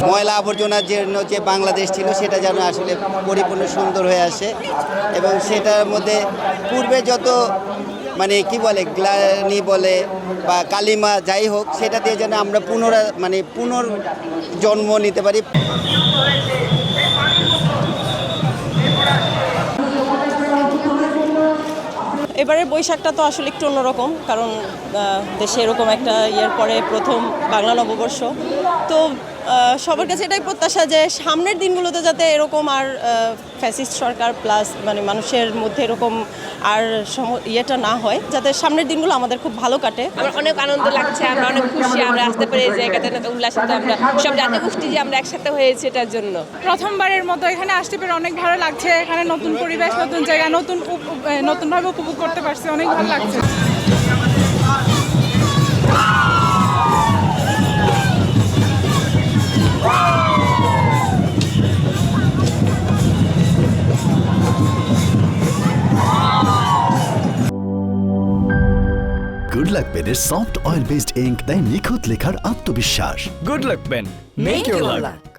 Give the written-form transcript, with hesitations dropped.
ময়লা আবর্জনার জন্য যে বাংলাদেশ ছিল সেটা যেন আসলে পরিপূর্ণ সুন্দর হয়ে আসে এবং সেটার মধ্যে পূর্বে যত মানে কি বলে গ্লানি বলে বা কালিমা যাই হোক সেটা দিয়ে যেন আমরা পুনর্জন্ম নিতে পারি। এবারের বৈশাখটা তো আসলে একটু অন্যরকম, কারণ দেশে এরকম একটা ইয়ের পরে প্রথম বাংলা নববর্ষ। তো সবার কাছে এটাই প্রত্যাশা যে সামনের দিনগুলোতে যাতে এরকম আর ফ্যাসিস্ট সরকার প্লাস মানে মানুষের মধ্যে এরকম আর ইয়েটা না হয়, যাতে সামনের দিনগুলো আমাদের খুব ভালো কাটে। আমার অনেক আনন্দ লাগছে, আমরা অনেক খুশি, আমরা আসতে পারি এই জায়গাতে উল্লাসিত, আমরা সব জাতি গোষ্ঠী যে আমরা একসাথে হয়েছে এটার জন্য। প্রথমবারের মতো এখানে আসতে পেরে অনেক ভালো লাগছে। এখানে নতুন পরিবেশ, নতুন জায়গা, নতুনভাবে উপভোগ করতে পারছি, অনেক ভালো লাগছে। গুড লাক পেনের সফট অয়েল বেসড ইঙ্ক দেয় নিখুঁত লেখার আত্মবিশ্বাস। Good luck pen, make your lakh.